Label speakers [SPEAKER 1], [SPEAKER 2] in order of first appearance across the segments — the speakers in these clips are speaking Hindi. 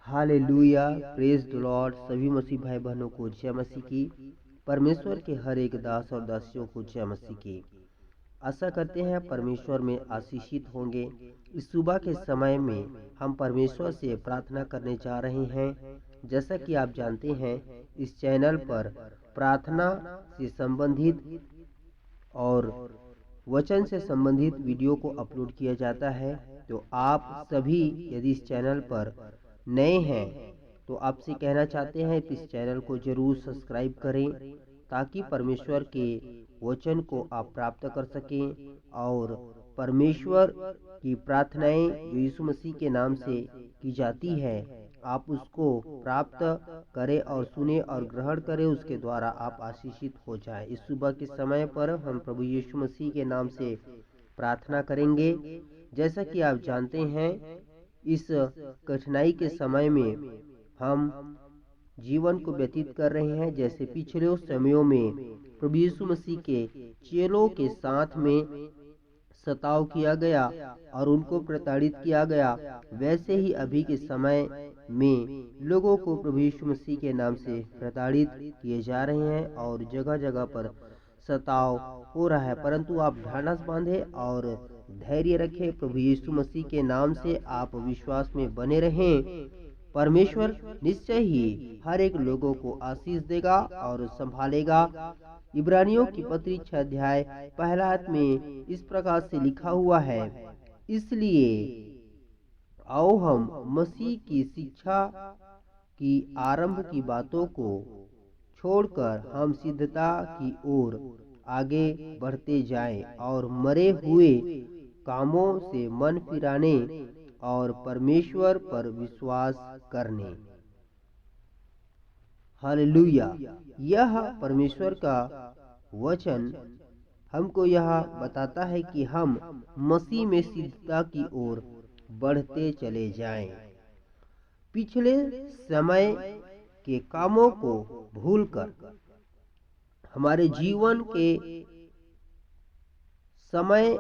[SPEAKER 1] Hallelujah, praise the Lord. सभी मसीह भाई बहनों को जय मसीह की। परमेश्वर के हर एक दास और दासियों को जय मसीह की। आशा करते हैं परमेश्वर में आशीषित होंगे। इस सुबह के समय में हम परमेश्वर से प्रार्थना करने जा रहे हैं। जैसा कि आप जानते हैं, इस चैनल पर प्रार्थना से संबंधित और वचन से संबंधित वीडियो को अपलोड किया जाता है। तो आप सभी यदि इस चैनल पर नए हैं तो आपसे कहना चाहते हैं कि इस चैनल को जरूर सब्सक्राइब करें, ताकि परमेश्वर के वचन को आप प्राप्त कर सकें और परमेश्वर की प्रार्थनाएं जो यीशु मसीह के नाम से की जाती है, आप उसको प्राप्त करें और सुने और ग्रहण करें। उसके द्वारा आप आशीषित हो जाएं। इस सुबह के समय पर हम प्रभु यीशु मसीह के नाम से प्रार्थना करेंगे। जैसा कि आप जानते हैं, इस कठिनाई के समय में हम जीवन को व्यतीत कर रहे हैं। जैसे पिछले समयों में प्रभु यीशु मसीह के चेलों के साथ में सताव किया गया और उनको प्रताड़ित किया गया, वैसे ही अभी के समय में लोगों को प्रभु यीशु मसीह के नाम से प्रताड़ित किए जा रहे हैं और जगह जगह पर सताव हो रहा है। परंतु आप ढाढ़स बांधे और धैर्य रखें। प्रभु यीशु मसीह के नाम से आप विश्वास में बने रहें। परमेश्वर निश्चय ही हर एक लोगों को आशीष देगा और संभालेगा। इब्रानियों की पत्री 6 अध्याय पहला आयत में इस प्रकार से लिखा हुआ है, इसलिए आओ हम मसीह की शिक्षा की आरंभ की बातों को छोड़कर हम सिद्धता की ओर आगे बढ़ते जाएं और मरे हुए कामों से मन फिराने और परमेश्वर पर विश्वास करने। हालेलुया। यह परमेश्वर का वचन हमको यह बताता है कि हम मसीह में सिद्धता की ओर बढ़ते चले जाएं। पिछले समय के कामों को भूलकर हमारे जीवन के समय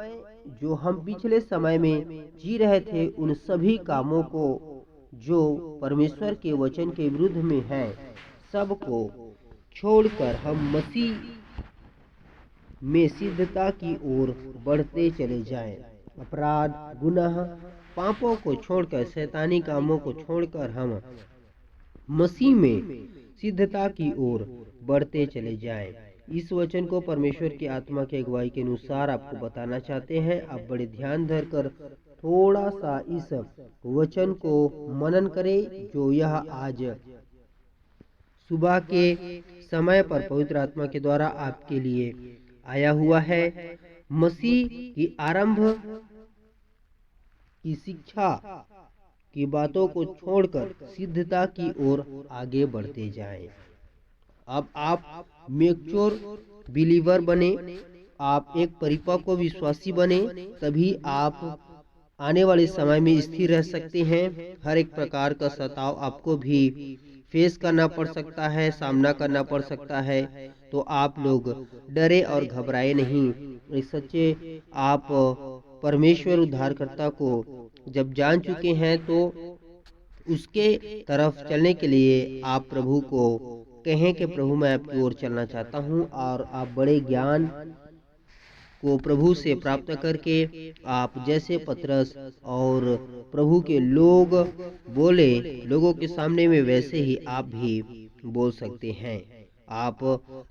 [SPEAKER 1] जो हम पिछले समय में जी रहे थे, उन सभी कामों को जो परमेश्वर के वचन के विरुद्ध में है, सबको छोड़कर हम मसीह में सिद्धता की ओर बढ़ते चले जाएं। अपराध, गुनाह, पापों को छोड़कर, शैतानी कामों को छोड़कर हम मसीह में सिद्धता की ओर बढ़ते चले जाएं। इस वचन को परमेश्वर की आत्मा की अगुवाई के अनुसार आपको बताना चाहते हैं। आप बड़े ध्यान धरकर थोड़ा सा इस वचन को मनन करें, जो यह आज सुबह के समय पर पवित्र आत्मा के द्वारा आपके लिए आया हुआ है। मसीह की आरंभ की शिक्षा की बातों को छोड़कर सिद्धता की ओर आगे बढ़ते जाएं। अब आप मैच्योर बिलीवर बने, आप एक परिपक्व विश्वासी बने, तभी आप आने वाले समय में स्थिर रह सकते हैं। हर एक प्रकार का सताव आपको भी फेस करना पड़ सकता है, सामना करना पड़ सकता है। तो आप लोग डरे और घबराए नहीं। इस सच्चे आप परमेश्वर उद्धारकर्ता को जब जान चुके हैं, तो उसके तरफ चलने के लिए आप प्रभु को कहें कि प्रभु मैं आपकी ओर चलना चाहता हूँ, और आप बड़े ज्ञान को प्रभु से प्राप्त करके आप जैसे पतरस और प्रभु के लोग बोले लोगों के सामने में, वैसे ही आप भी बोल सकते हैं। आप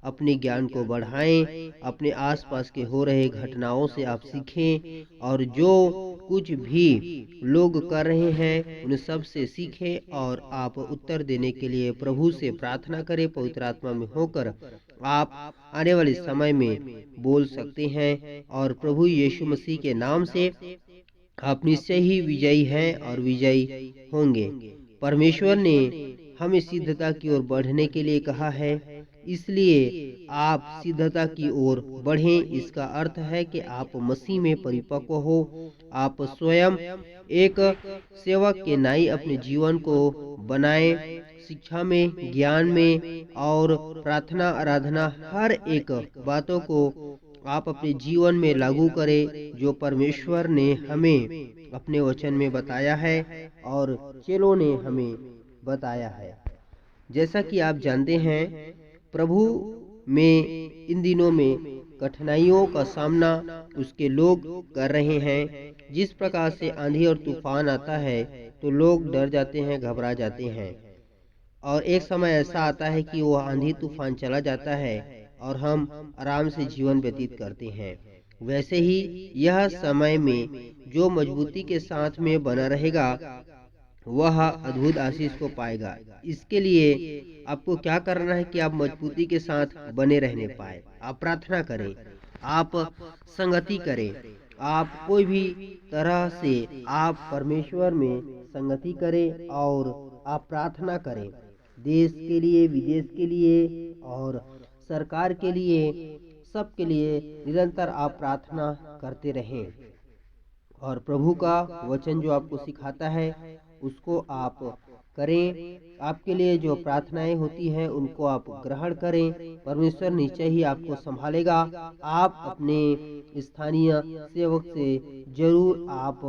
[SPEAKER 1] अपने ज्ञान को बढ़ाएं, अपने आसपास के हो रहे घटनाओं से आप सीखें, और जो कुछ भी लोग कर रहे हैं उन सब से सीखें, और आप उत्तर देने के लिए प्रभु से प्रार्थना करें। पवित्र आत्मा में होकर आप आने वाले समय में बोल सकते हैं, और प्रभु यीशु मसीह के नाम से आप निश्चय ही विजयी हैं और विजयी होंगे। परमेश्वर ने हमें सिद्धता की ओर बढ़ने के लिए कहा है, इसलिए आप सिद्धता की ओर बढ़ें। इसका अर्थ है कि आप मसीह में परिपक्व हो, आप स्वयं एक सेवक के नाई अपने जीवन को बनाएं। शिक्षा में, ज्ञान में और प्रार्थना, आराधना, हर एक बातों को आप अपने जीवन में लागू करें, जो परमेश्वर ने हमें अपने वचन में बताया है और चेलों ने हमें बताया है। जैसा कि आप जानते हैं, प्रभु में इन दिनों में कठिनाइयों का सामना उसके लोग कर रहे हैं। जिस प्रकार से आंधी और तूफान आता है तो लोग डर जाते हैं, घबरा जाते हैं, और एक समय ऐसा आता है कि वो आंधी तूफान चला जाता है और हम आराम से जीवन व्यतीत करते हैं। वैसे ही यह समय में जो मजबूती के साथ में बना रहेगा वह अद्भुत आशीष को पाएगा। इसके लिए आपको क्या करना है कि आप मजबूती के साथ बने रहने पाए। आप प्रार्थना करें, आप संगति करें, आप कोई भी तरह से आप परमेश्वर में संगति करें और आप प्रार्थना करें। देश के लिए, विदेश के लिए और सरकार के लिए, सबके लिए निरंतर आप प्रार्थना करते रहें। और प्रभु का वचन जो आपको सिखाता है उसको आप करें। आपके लिए जो प्रार्थनाएं होती हैं उनको आप ग्रहण करें। परमेश्वर निश्चय ही आपको संभालेगा। आप अपने स्थानीय सेवक से जरूर आप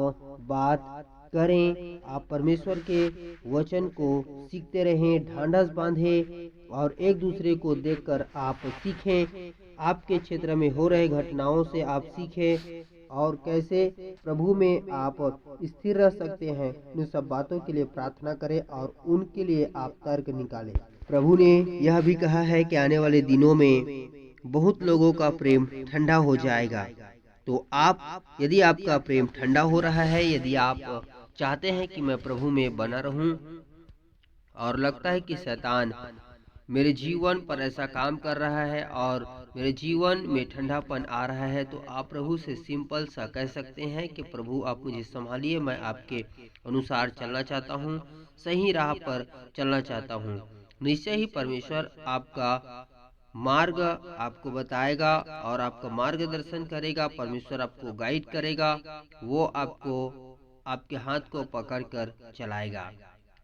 [SPEAKER 1] बात करें। आप परमेश्वर के वचन को सीखते रहें, ढांढस बांधें और एक दूसरे को देखकर आप सीखें। आपके क्षेत्र में हो रहे घटनाओं से आप सीखें और कैसे प्रभु में आप स्थिर रह सकते हैं। इन सब बातों के लिए प्रार्थना करें और उनके लिए आप तर्क निकालें। प्रभु ने यह भी कहा है कि आने वाले दिनों में बहुत लोगों का प्रेम ठंडा हो जाएगा। तो आप, यदि आपका प्रेम ठंडा हो रहा है, यदि आप चाहते हैं कि मैं प्रभु में बना रहूं और लगता है कि शैतान मेरे जीवन पर ऐसा काम कर रहा है और मेरे जीवन में ठंडापन आ रहा है, तो आप प्रभु से सिंपल सा कह सकते हैं कि प्रभु आप मुझे संभालिए, मैं आपके अनुसार चलना चाहता हूँ, सही राह पर चलना चाहता हूँ। निश्चय ही परमेश्वर आपका मार्ग आपको बताएगा और आपका मार्गदर्शन करेगा। परमेश्वर आपको गाइड करेगा, वो आपको आपके हाथ को पकड़कर चलाएगा।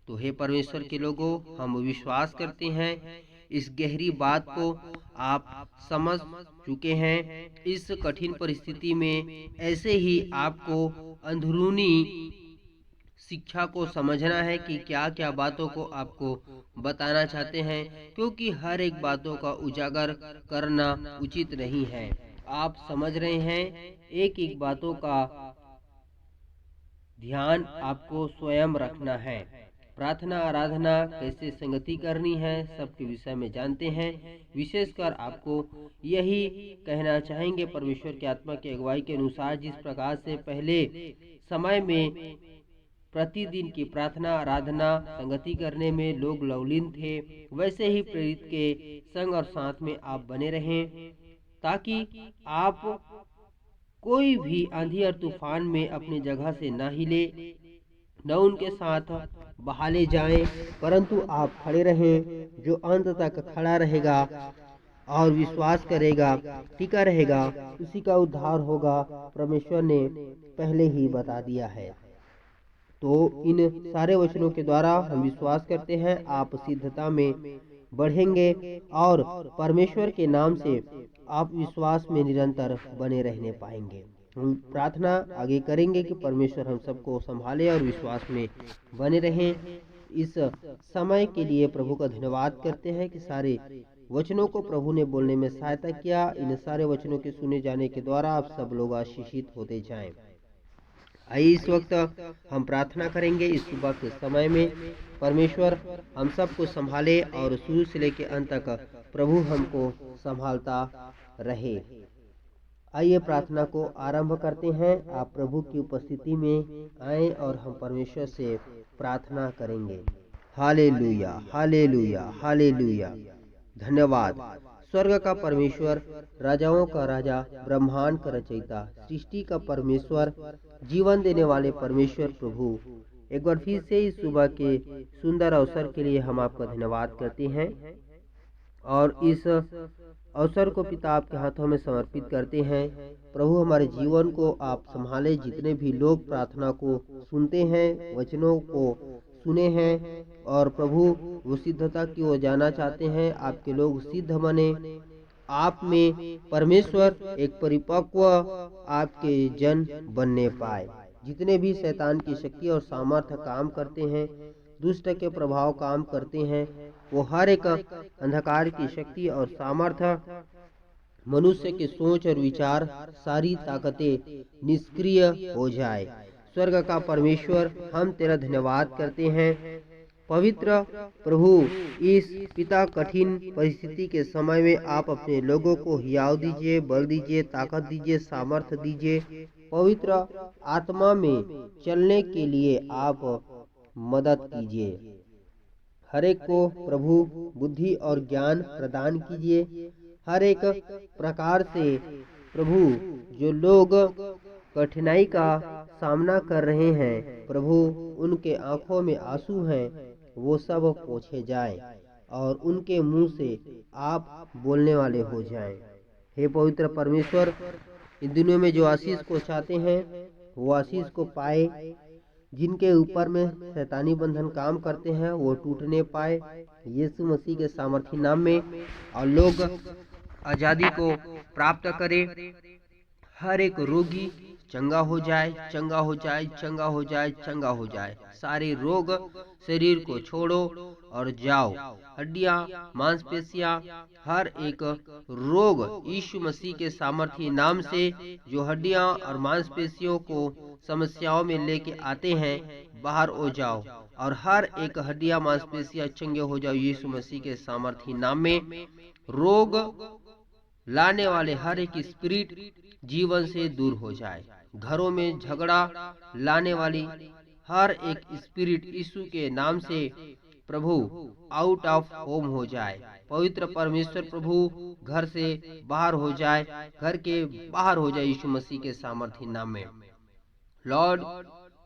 [SPEAKER 1] तो हे परमेश्वर के लोगों, हम विश्वास करते हैं इस गहरी बात को आप समझ चुके हैं। इस कठिन परिस्थिति में ऐसे ही आपको अंदरूनी शिक्षा को समझना है कि क्या क्या बातों को आपको बताना चाहते हैं, क्योंकि हर एक बातों का उजागर करना उचित नहीं है। आप समझ रहे हैं, एक एक बातों का ध्यान आपको स्वयं रखना है। प्रार्थना आराधना कैसे संगति करनी है सबके विषय में जानते हैं। विशेषकर आपको यही कहना चाहेंगे, परमेश्वर की आत्मा की अगुवाई के अनुसार जिस प्रकार से पहले समय में प्रतिदिन की प्रार्थना आराधना संगति करने में लोग लवलीन थे, वैसे ही प्रेरित के संग और साथ में आप बने रहें, ताकि आप कोई भी आंधी और तूफान में अपनी जगह से न हिले, न उनके साथ बहाले जाएं, परंतु आप खड़े रहें। जो अंत तक खड़ा रहेगा और विश्वास करेगा, टिका रहेगा, उसी का उद्धार होगा। परमेश्वर ने पहले ही बता दिया है। तो इन सारे वचनों के द्वारा हम विश्वास करते हैं आप सिद्धता में बढ़ेंगे और परमेश्वर के नाम से आप विश्वास में निरंतर बने रहने पाएंगे। हम प्रार्थना आगे करेंगे कि परमेश्वर हम सबको संभाले और विश्वास में बने रहें। इस समय के लिए प्रभु का धन्यवाद करते हैं कि सारे वचनों को प्रभु ने बोलने में सहायता किया। इन सारे वचनों के सुने जाने के द्वारा आप सब लोग आशीषित होते जाएं। आइए इस वक्त हम प्रार्थना करेंगे। इस सुबह के समय में परमेश्वर हम सबको संभाले और शुरू से लेकर अंत तक प्रभु हमको संभालता रहे। आइए प्रार्थना को आरंभ करते हैं। आप प्रभु की उपस्थिति में आए और हम परमेश्वर से प्रार्थना करेंगे। Hallelujah, hallelujah, hallelujah. धन्यवाद। स्वर्ग का परमेश्वर, राजाओं का राजा, ब्रह्मांड का रचयिता, सृष्टि का परमेश्वर, जीवन देने वाले परमेश्वर प्रभु, एक बार फिर से इस सुबह के सुंदर अवसर के लिए हम आपका धन्यवाद करते हैं और इस अवसर को पिता आपके हाथों में समर्पित करते हैं। प्रभु हमारे जीवन को आप संभाले। जितने भी लोग प्रार्थना को सुनते हैं, वचनों को सुने हैं और प्रभु वो सिद्धता की ओर जाना चाहते हैं, आपके लोग सिद्ध बने, आप में परमेश्वर एक परिपक्व आपके जन बनने पाए। जितने भी शैतान की शक्ति और सामर्थ्य काम करते हैं, दुष्ट के प्रभाव काम करते हैं। वो हर एक अंधकार की शक्ति और सामर्थ्य, मनुष्य की सोच और विचार, सारी ताकतें निष्क्रिय हो जाए। स्वर्ग का परमेश्वर, हम तेरा धन्यवाद करते हैं। पवित्र प्रभु, इस पिता कठिन परिस्थिति के समय में आप अपने लोगों को हियाव दीजिए, बल दीजिए, ताकत दीजिए, सामर्थ्य दीजिए। पवित्र आत्मा में चलने के लिए आप मदद कीजिए। हर एक को प्रभु बुद्धि और ज्ञान प्रदान कीजिए। हर एक प्रकार से प्रभु जो लोग कठिनाई का सामना कर रहे हैं, प्रभु उनके आंखों में आंसू हैं, वो सब पोंछे जाए और उनके मुंह से आप बोलने वाले हो जाएं। हे पवित्र परमेश्वर, इन दिनों में जो आशीष को चाहते हैं वो आशीष को पाए। जिनके ऊपर में शैतानी बंधन काम करते हैं वो टूटने पाए यीशु मसीह के सामर्थी नाम में, और लोग आजादी को प्राप्त करें। हर एक रोगी चंगा हो जाए, चंगा हो जाए, चंगा हो जाए, चंगा हो जाए। सारे रोग शरीर को छोड़ो और जाओ। हड्डियां, मांसपेशियां, हर एक रोग यीशु मसीह के सामर्थी नाम से, जो हड्डियां और मांसपेशियों को समस्याओं में लेके आते हैं, बाहर हो जाओ और हर एक हड्डियां मांसपेशियां चंगे हो जाओ यीशु मसीह के सामर्थी नाम में। रोग लाने वाले हर एक स्पिरिट जीवन से दूर हो जाए। घरों में झगड़ा लाने वाली हर एक स्पिरिट यीशु के नाम से प्रभु आउट ऑफ होम हो जाए। पवित्र परमेश्वर प्रभु घर से बाहर हो जाए, घर के बाहर हो जाए यीशु मसीह के सामर्थी नाम में। Lord,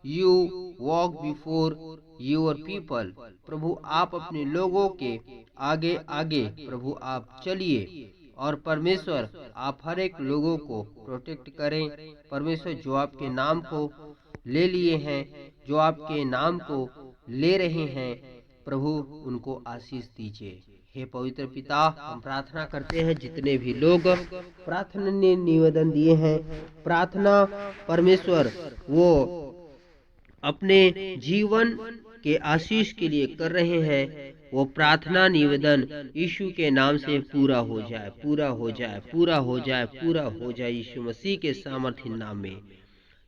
[SPEAKER 1] you walk before your people. प्रभु आप अपने लोगों के आगे आगे प्रभु आप चलिए, और परमेश्वर आप हर एक लोगों को प्रोटेक्ट करें। परमेश्वर जो आपके नाम को ले लिए हैं, जो आपके नाम को ले रहे हैं, प्रभु उनको आशीष दीजिए। हे पवित्र पिता, हम प्रार्थना करते हैं जितने भी लोग प्रार्थना ने निवेदन दिए हैं, प्रार्थना परमेश्वर वो अपने जीवन के आशीष के लिए कर रहे हैं, वो प्रार्थना निवेदन यीशु के नाम से पूरा हो जाए, पूरा हो जाए, पूरा हो जाए, पूरा हो जाए यीशु मसीह के सामर्थी नाम में।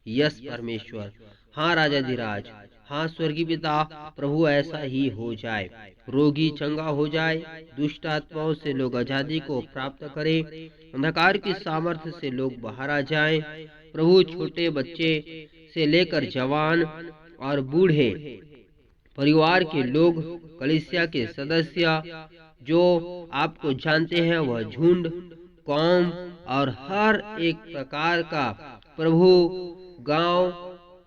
[SPEAKER 1] यस परमेश्वर, हाँ राजाधिराज, हाँ स्वर्गीय पिता, प्रभु ऐसा ही हो जाए। रोगी चंगा हो जाए, दुष्ट आत्माओं से लोग आजादी को प्राप्त करें, अंधकार की सामर्थ्य से लोग बाहर आ जाएं। प्रभु छोटे बच्चे से लेकर जवान और बूढ़े परिवार के लोग, कलीसिया के सदस्य जो आपको जानते हैं, वह झुंड, कौम और हर एक प्रकार का प्रभु गांव,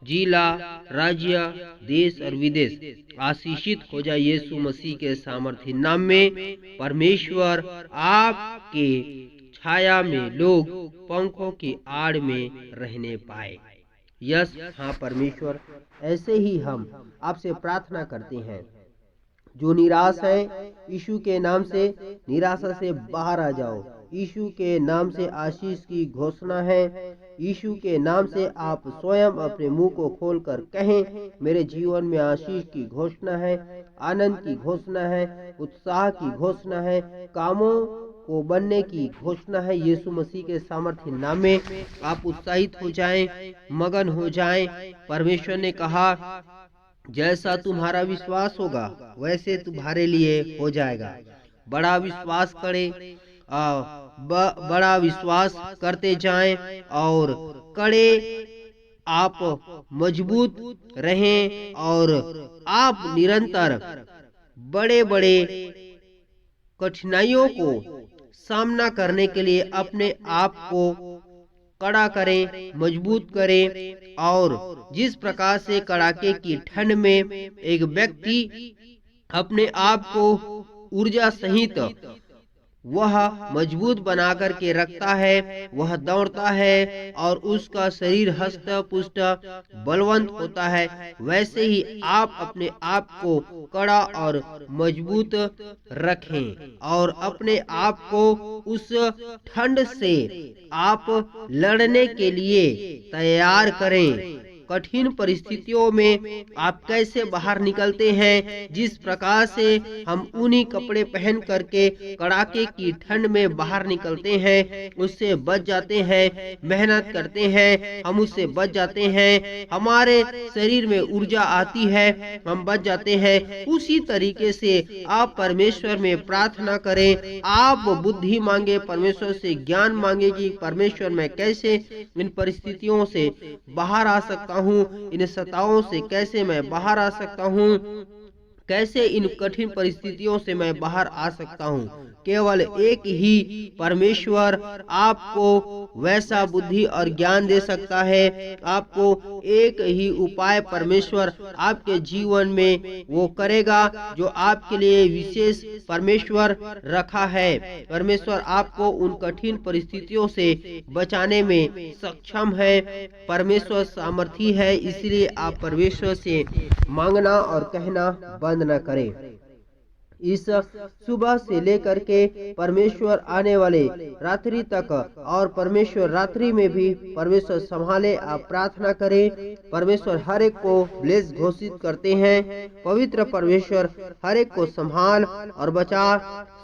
[SPEAKER 1] जिला, राज्य, देश और विदेश आशीषित हो जाए यीशु मसीह के सामर्थी नाम में। परमेश्वर आपके छाया में लोग पंखों की आड़ में रहने पाए। यस हाँ परमेश्वर, ऐसे ही हम आपसे प्रार्थना करते हैं। जो निराश है, यीशु के नाम से निराशा से बाहर आ जाओ। यीशु के नाम से आशीष की घोषणा है। यीशु के नाम से आप स्वयं अपने मुंह को खोलकर कहें, मेरे जीवन में आशीष की घोषणा है, आनंद की घोषणा है, उत्साह की घोषणा है, कामों को बनने की घोषणा है। यीशु मसीह के सामर्थ्य नाम में आप उत्साहित हो जाएं, मगन हो जाएं। परमेश्वर ने कहा, जैसा तुम्हारा विश्वास होगा वैसे तुम्हारे लिए हो जाएगा। बड़ा विश्वास करें, बड़ा विश्वास करते जाएं और कड़े आप मजबूत रहें, और आप निरंतर बड़े बड़े कठिनाइयों को सामना करने के लिए अपने आप को कड़ा करें, मजबूत करें। और जिस प्रकार से कड़ाके की ठंड में एक व्यक्ति अपने आप को ऊर्जा सहित वह मजबूत बना करके रखता है, वह दौड़ता है और उसका शरीर हष्ट पुष्ट बलवंत होता है, वैसे ही आप अपने आप को कड़ा और मजबूत रखें और अपने आप को उस ठंड से आप लड़ने के लिए तैयार करें। कठिन परिस्थितियों में आप कैसे बाहर निकलते हैं। जिस प्रकार से हम ऊनी कपड़े पहन करके कड़ाके की ठंड में बाहर निकलते हैं, उससे बच जाते हैं, मेहनत करते हैं, हम उससे बच जाते हैं, हमारे शरीर में ऊर्जा आती है, हम बच जाते हैं। उसी तरीके से आप परमेश्वर में प्रार्थना करें, आप बुद्धि मांगे, परमेश्वर से ज्ञान मांगे कि परमेश्वर मैं कैसे इन परिस्थितियों से बाहर आ सकता हूँ, इन सताओं से कैसे मैं बाहर आ सकता हूँ, कैसे इन कठिन परिस्थितियों से मैं बाहर आ सकता हूँ। केवल एक ही परमेश्वर आपको वैसा बुद्धि और ज्ञान दे सकता है। आपको एक ही उपाय परमेश्वर आपके जीवन में वो करेगा जो आपके लिए विशेष परमेश्वर रखा है। परमेश्वर आपको उन कठिन परिस्थितियों से बचाने में सक्षम है। परमेश्वर सामर्थी है, इसलिए आप परमेश्वर से मांगना और कहना बंद न करें। इस सुबह से लेकर के परमेश्वर आने वाले रात्रि तक और परमेश्वर रात्रि में भी परमेश्वर संभाले। आप प्रार्थना करें। परमेश्वर हर एक को ब्लेस घोषित करते हैं। पवित्र परमेश्वर हर एक को संभाल और बचा,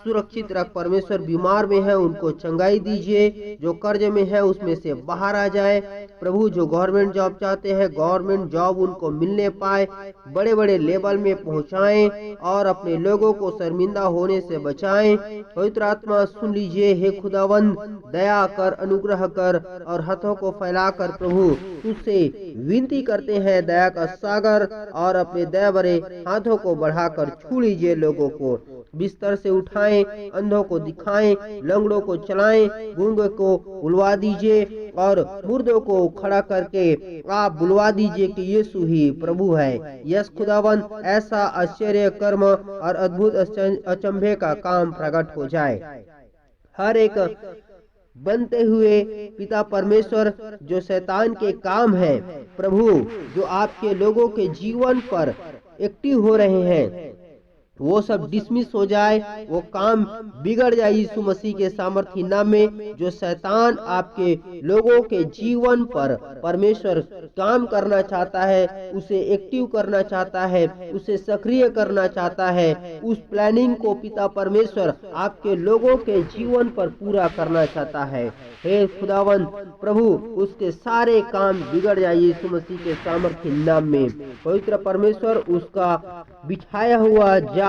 [SPEAKER 1] सुरक्षित रख। परमेश्वर बीमार में है उनको चंगाई दीजिए, जो कर्ज में है उसमें से बाहर आ जाए। प्रभु जो गवर्नमेंट जॉब चाहते हैं, गवर्नमेंट जॉब उनको मिलने पाए, बड़े बड़े लेवल में पहुंचाएं और अपने लोगों को शर्मिंदा होने से बचाएं। पवित्र आत्मा सुन लीजिए। हे खुदावंद, दया कर, अनुग्रह कर और हाथों को फैलाकर प्रभु तुझसे विनती करते हैं, दया का सागर, और अपने दया भरे हाथों को बढ़ाकर छू लीजिए। लोगों को बिस्तर से उठाएं, अंधों को दिखाएं, लंगड़ों को चलाएं, गूंगे को बुलवा दीजिए और मुर्दों को खड़ा करके आप बुलवा दीजिए कि यीशु ही प्रभु है। यस खुदावंद, ऐसा आश्चर्य कर्म और अद्भुत अचंभे का काम प्रकट हो जाए। हर एक बनते हुए पिता परमेश्वर जो शैतान के काम है प्रभु, जो आपके लोगों के जीवन पर एक्टिव हो रहे हैं, वो सब डिसमिस हो जाए, वो काम बिगड़ जाए यीशु मसीह के सामर्थी नाम में। जो शैतान आपके लोगों के जीवन पर परमेश्वर काम करना चाहता है, उसे एक्टिव करना चाहता है, उसे सक्रिय करना चाहता है, उस प्लानिंग को पिता परमेश्वर आपके लोगों के जीवन पर पूरा करना चाहता है। हे खुदावन प्रभु, उसके सारे काम बिगड़ जाए यीशु मसीह के सामर्थी नाम में। पवित्र परमेश्वर उसका बिछाया हुआ जाल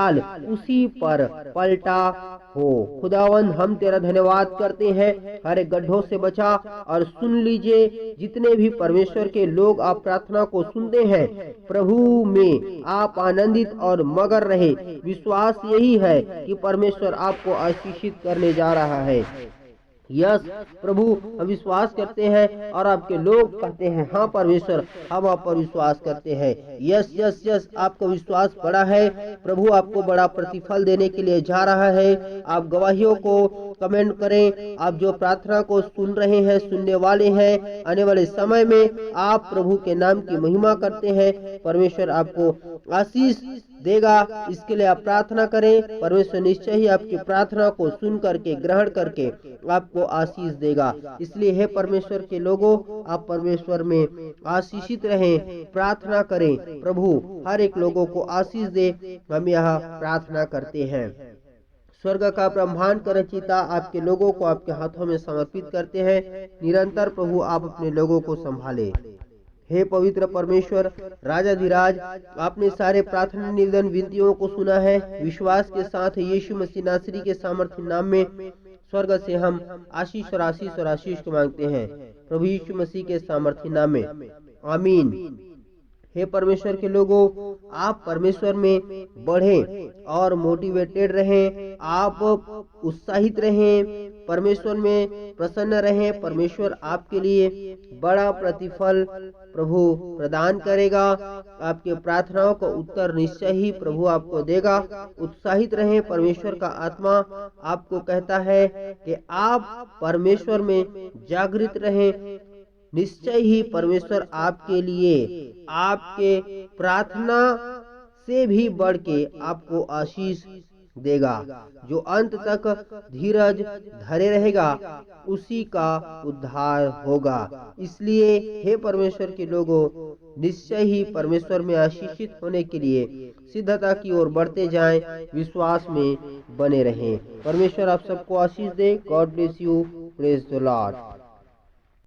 [SPEAKER 1] उसी पर पलटा हो। खुदावन, हम तेरा धन्यवाद करते हैं। हर एक गड्ढों से बचा और सुन लीजिए जितने भी परमेश्वर के लोग आप प्रार्थना को सुनते हैं, प्रभु में आप आनंदित और मगन रहे। विश्वास यही है कि परमेश्वर आपको आशीषित करने जा रहा है। यस प्रभु, हम विश्वास करते हैं और आपके लोग कहते हैं हाँ परमेश्वर, हम आप पर विश्वास करते हैं। यस यस यस, आपका विश्वास बड़ा है। प्रभु आपको बड़ा प्रतिफल देने के लिए जा रहा है। आप गवाहियों को कमेंट करें। आप जो प्रार्थना को सुन रहे हैं, सुनने वाले हैं, आने वाले समय में आप प्रभु के नाम की महिमा करते हैं। परमेश्वर आपको आशीष देगा, इसके लिए आप प्रार्थना करें। परमेश्वर निश्चय ही आपकी प्रार्थना को सुन करके, ग्रहण करके आपको आशीष देगा। इसलिए हे परमेश्वर के लोगों, आप परमेश्वर में आशीषित रहें, प्रार्थना करें। प्रभु हर एक लोगों को आशीष दे, हम यह प्रार्थना करते हैं। स्वर्ग का ब्रह्मांड का रचयिता आपके लोगों को आपके हाथों में समर्पित करते हैं। निरंतर प्रभु आप अपने लोगों को संभाले। हे पवित्र परमेश्वर, राजाधिराज, आपने सारे प्रार्थना निवेदन विनतियों को सुना है। विश्वास के साथ यीशु मसीह नासरी के सामर्थ्य नाम में स्वर्ग से हम आशीष और आशीष और आशीष को मांगते हैं, प्रभु यीशु मसीह के सामर्थ्य नाम में, आमीन। हे परमेश्वर के लोगों, आप परमेश्वर में बढ़ें और मोटिवेटेड रहें, आप उत्साहित रहें, परमेश्वर में प्रसन्न रहें। परमेश्वर आपके लिए बड़ा प्रतिफल प्रभु प्रदान करेगा। आपके प्रार्थनाओं का उत्तर निश्चय ही प्रभु आपको देगा। उत्साहित रहें। परमेश्वर का आत्मा आपको कहता है कि आप परमेश्वर में जागृत रहें। निश्चय ही परमेश्वर आपके लिए आपके प्रार्थना से भी बढ़ के आपको आशीष देगा। जो अंत तक धीरज धरे रहेगा उसी का उद्धार होगा। इसलिए हे परमेश्वर के लोगों, निश्चय ही परमेश्वर में आशीषित होने के लिए सिद्धता की ओर बढ़ते जाएं, विश्वास में बने रहें। परमेश्वर आप सबको आशीष दे। God bless you. Praise the Lord.